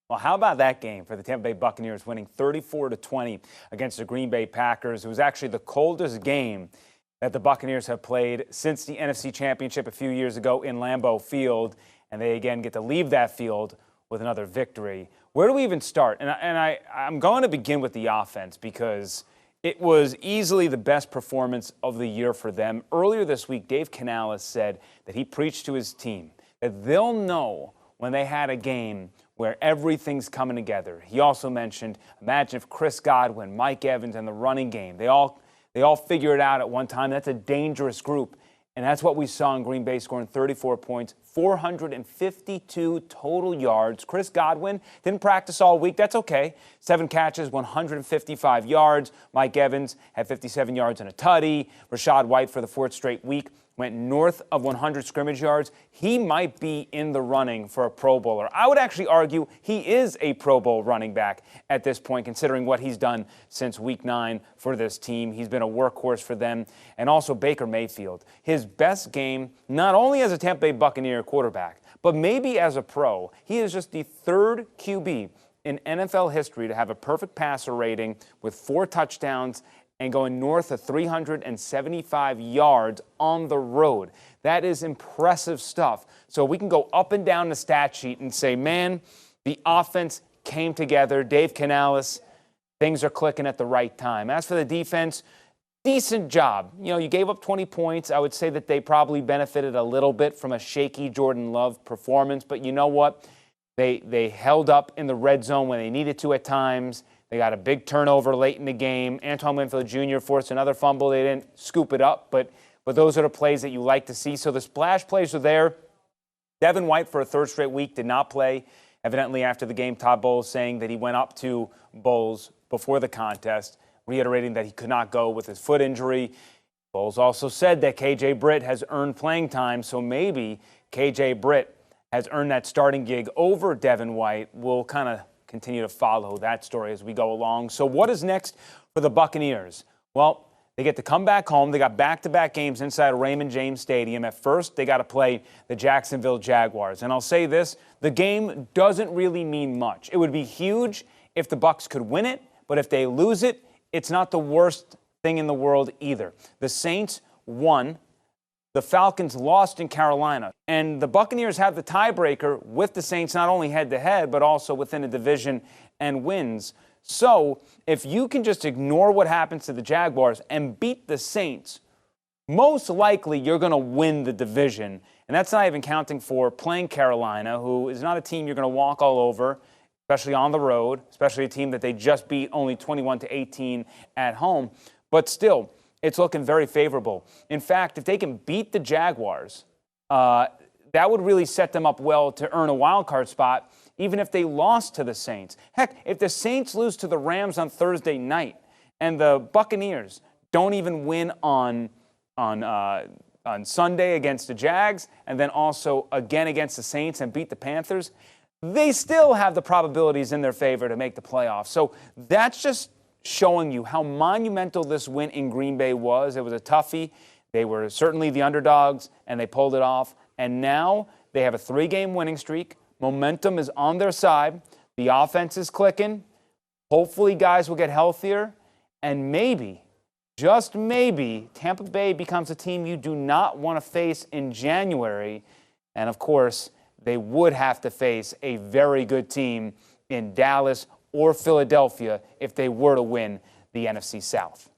Well, how about that game for the Tampa Bay Buccaneers winning 34-20 against the Green Bay Packers? It was actually the coldest game that the Buccaneers have played since the NFC Championship a few years ago in Lambeau Field, and they again get to leave that field with another victory. Where do we even start? I'm going to begin with the offense because it was easily the best performance of the year for them. Earlier this week, Dave Canales said that he preached to his team that they'll know when they had a game where everything's coming together. He also mentioned, imagine if Chris Godwin, Mike Evans, and the running game, they all figure it out at one time. That's a dangerous group. And that's what we saw in Green Bay, scoring 34 points, 452 total yards. Chris Godwin didn't practice all week. That's okay. 7 catches, 155 yards. Mike Evans had 57 yards and a tutty. Rachaad White, for the 4th straight week, went north of 100 scrimmage yards. He might be in the running for a Pro Bowler. I would actually argue he is a Pro Bowl running back at this point, considering what he's done since Week 9 for this team. He's been a workhorse for them. And also Baker Mayfield. His best game, not only as a Tampa Bay Buccaneer quarterback, but maybe as a pro. He is just the 3rd QB in NFL history to have a perfect passer rating with 4 touchdowns and going north of 375 yards on the road. That is impressive stuff. So we can go up and down the stat sheet and say, man, the offense came together. Dave Canales, things are clicking at the right time. As for the defense, decent job. You know, you gave up 20 points. I would say that they probably benefited a little bit from a shaky Jordan Love performance. But you know what? They held up in the red zone when they needed to at times. They got a big turnover late in the game. Antoine Winfield Jr. forced another fumble. They didn't scoop it up, but those are the plays that you like to see. So the splash plays are there. Devin White, for a 3rd straight week, did not play. Evidently, after the game, Todd Bowles saying that he went up to Bowles before the contest, reiterating that he could not go with his foot injury. Bowles also said that K.J. Britt has earned playing time, so maybe K.J. Britt has earned that starting gig over Devin White. We'll kind of continue to follow that story as we go along. So what is next for the Buccaneers? Well, they get to come back home. They got back-to-back games inside Raymond James Stadium. At first, they got to play the Jacksonville Jaguars. And I'll say this, the game doesn't really mean much. It would be huge if the Bucs could win it, but if they lose it, it's not the worst thing in the world either. The Saints won. The Falcons lost in Carolina. And the Buccaneers have the tiebreaker with the Saints, not only head-to-head, but also within the division and wins. So if you can just ignore what happens to the Jaguars and beat the Saints, most likely you're going to win the division. And that's not even counting for playing Carolina, who is not a team you're going to walk all over, especially on the road, especially a team that they just beat only 21-18 at home. But still, it's looking very favorable. In fact, if they can beat the Jaguars, that would really set them up well to earn a wild card spot, even if they lost to the Saints. Heck, if the Saints lose to the Rams on Thursday night and the Buccaneers don't even win on Sunday against the Jags and then also again against the Saints and beat the Panthers, they still have the probabilities in their favor to make the playoffs. So that's just showing you how monumental this win in Green Bay was. It was a toughie. They were certainly the underdogs, and they pulled it off. And now they have a 3-game winning streak. Momentum is on their side. The offense is clicking. Hopefully, guys will get healthier. And maybe, just maybe, Tampa Bay becomes a team you do not want to face in January. And, of course, they would have to face a very good team in Dallas or Philadelphia if they were to win the NFC South.